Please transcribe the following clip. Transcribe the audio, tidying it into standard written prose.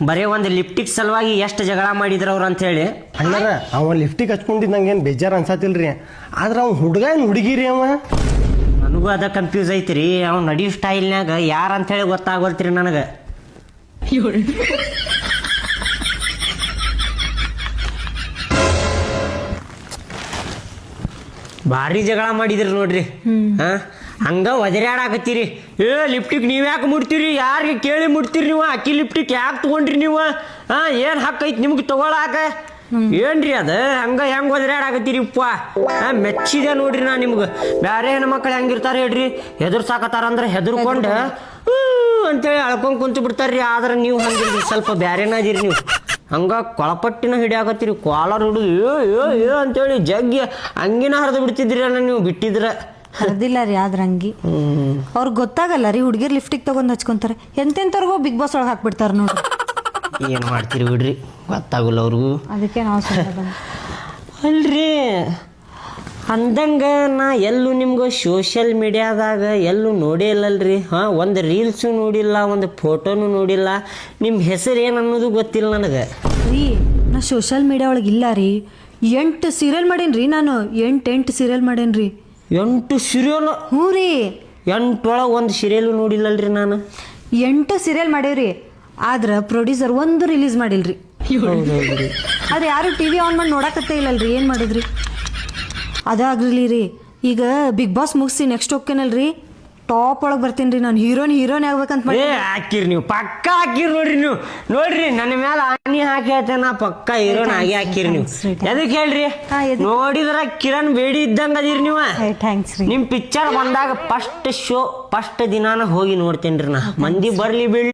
ಬರೀ ಒಂದು ಲಿಫ್ಟಿಕ್ ಸಲುವಾಗಿ ಎಷ್ಟು ಜಗಳ ಮಾಡಿದ್ರ ಅವ್ರು ಅಂತ ಹೇಳಿ. ಅಣ್ಣಾರ ಅವ ಲಿಫ್ಟಿಗೆ ಹಚ್ಕೊಂಡಿದ್ದು ನಂಗೆ ಏನು ಬೇಜಾರು ಅನ್ಸತಿಲ್ರಿ. ಆದ್ರೆ ಅವ್ನು ಹುಡುಗ ಏನು ಹುಡುಗಿರಿ ಅವ? ನನಗೂ ಅದ ಕನ್ಫ್ಯೂಸ್ ಐತ್ರಿ. ಅವ್ನು ನಡೆಯೋ ಸ್ಟೈಲ್ನಾಗ ಯಾರು ಅಂತ ಹೇಳಿ ಗೊತ್ತಾಗೋಲ್ತ್ರಿ ನನಗೆ. ಭಾರಿ ಜಗಳ ಮಾಡಿದ್ರಿ ನೋಡ್ರಿ. ಹಾ ಹಂಗ ಒದರಾಡಾಕತ್ತೀರಿ. ಲಿಫ್ಟಿಗೆ ನೀವು ಯಾಕೆ ಮುಡ್ತೀರಿ? ಯಾರಿಗೆ ಕೇಳಿ ಮುಡ್ತೀರಿ ನೀವು? ಅಕ್ಕಿ ಲಿಫ್ಟಿಗೆ ಯಾಕೆ ತಗೊಂಡ್ರಿ ನೀವು? ಏನು ಹಕ್ಕೈತಿ ನಿಮ್ಗೆ ತಗೊಳಾಕ? ಏನ್ರಿ ಅದು ಹಂಗ ಹೆಂಗೆ ಒದರಾಡಾಕತ್ತೀರಿ ಉಪ್ಪ? ಮೆಚ್ಚಿದೆ ನೋಡ್ರಿ ನಾ ನಿಮ್ಗೆ. ಬೇರೆ ಹೆಣ್ಮಕ್ಳು ಹೆಂಗಿರ್ತಾರೆ ಹೇಳ್ರಿ, ಹೆದರ್ ಸಾಕತ್ತಾರ ಅಂದ್ರೆ ಹೆದರ್ಕೊಂಡು ಅಂತೇಳಿ ಅಳ್ಕೊಂಡ್ ಕುಂತು ಬಿಡ್ತಾರ್ರಿ. ಆದ್ರೆ ನೀವು ಹಂಗಿಲ್ರಿ, ಸ್ವಲ್ಪ ಬ್ಯಾರೇನ ಅದೀರಿ ನೀವು. ಹಂಗ ಕೊಳಪಟ್ಟಿನ ಹಿಡಿಯಾಕತ್ತೀರಿ, ಕಾಲರ್ ಹಿಡಿದು ಏ ಅಂತೇಳಿ ಜಗ್ಗಿ ಅಂಗಿನ ಹರಿದು ಬಿಡ್ತಿದ್ರಿ ಅಣ್ಣ ನೀವು ಬಿಟ್ಟಿದ್ರ. ಹರಿದಿಲ್ಲ ರೀ, ಆದ್ರ ಅಂಗಿ ಅವ್ರಿಗೆ ಗೊತ್ತಾಗಲ್ಲ ರೀ. ಹುಡುಗಿರ್ ಲಿಫ್ಟಿಗೆ ತಗೊಂಡ್ ಹಚ್ಕೊಂತಾರೆ. ಎಂತೆಂತವ್ರಿಗೂ ಬಿಗ್ ಬಾಸ್ ಒಳಗೆ ಹಾಕ್ಬಿಡ್ತಾರ ನೋಡ್ರಿ. ಏನು ಮಾಡ್ತೀರಿ ಬಿಡ್ರಿ, ಗೊತ್ತಾಗಲ್ಲ ಅವ್ರಿಗೂ. ಅದಕ್ಕೆ ನಾವು ಅಲ್ರಿ ಅಂದಂಗ ನಾ ಎಲ್ಲೂ ನಿಮ್ಗೆ ಸೋಷಿಯಲ್ ಮೀಡಿಯಾದಾಗ ಎಲ್ಲೂ ನೋಡೇ ಇಲ್ಲಲ್ರಿ. ಒಂದು ರೀಲ್ಸು ನೋಡಿಲ್ಲ, ಒಂದು ಫೋಟೋನು ನೋಡಿಲ್ಲ. ನಿಮ್ಮ ಹೆಸರು ಏನು ಅನ್ನೋದು ಗೊತ್ತಿಲ್ಲ ನನಗೆ ರೀ. ನಾ ಸೋಷಿಯಲ್ ಮೀಡಿಯಾ ಒಳಗೆ ಇಲ್ಲ ರೀ. 8 ಸೀರಿಯಲ್ ಮಾಡೇನ್ರಿ ನಾನು. 8 ಸೀರಿಯಲ್ ಮಾಡೇನ್ರಿ. 8 ಸೀರಿಯಲ್? ಹ್ಞೂ ರೀ. 8 ಒಳಗೆ ಒಂದು ಸೀರಿಯಲು ನೋಡಿಲ್ಲಲ್ರಿ ನಾನು. 8 ಸೀರಿಯಲ್ ಮಾಡೇವ್ರಿ. ಆದ್ರೆ ಪ್ರೊಡ್ಯೂಸರ್ ಒಂದು ರಿಲೀಸ್ ಮಾಡಿಲ್ರಿ. ಆದ್ರೆ ಯಾರು ಟಿವಿ ಆನ್ ಮಾಡಿ ನೋಡಕತ್ತೇ ಇಲ್ಲಲ್ರಿ. ಏನು ಮಾಡಿದ್ರಿ? ಅದಾಗ್ಲಿ ರೀ. ಈಗ ಬಿಗ್ ಬಾಸ್ ಮುಗಿಸಿ ನೆಕ್ಸ್ಟ್ ಹೋಗ್ತೇನಲ್ರಿ, ಟಾಪ್ ಒಳಗೆ ಬರ್ತೀನಿ ರೀ ನಾನು. ಹೀರೋನ್ ಆಗ್ಬೇಕಂತ ಮಾಡಿ ಹಾಕಿರಿ ನೀವು. ಪಕ್ಕ ಹಾಕಿರಿ ನೋಡ್ರಿ ನೀವು. ನೋಡ್ರಿ ನನ್ನ ಮೇಲೆ ಆನಿ ಹಾಕಿ ಹೇಳ್ತೇನೆ ನಾ. ಪಕ್ಕ ಹೀರೋನ್ ಆಗಿ ಹಾಕಿರಿ ನೀವು. ಎದಕ್ಕೆ ಹೇಳ್ರಿ? ನೋಡಿದ್ರ ಕಿರಣ್ ಬೇಡಿ ಇದ್ದಂಗ ಅದೀರಿ ನೀವು. ಥ್ಯಾಂಕ್ಸ್ ರೀ. ನಿಮ್ ಪಿಕ್ಚರ್ ಬಂದಾಗ ಫಸ್ಟ್ ದಿನಾನ ಹೋಗಿ ನೋಡ್ತೇನ್ರಿ ನಾ. ಮಂದಿ ಬರ್ಲಿ ಬೀಳ್ಲಿ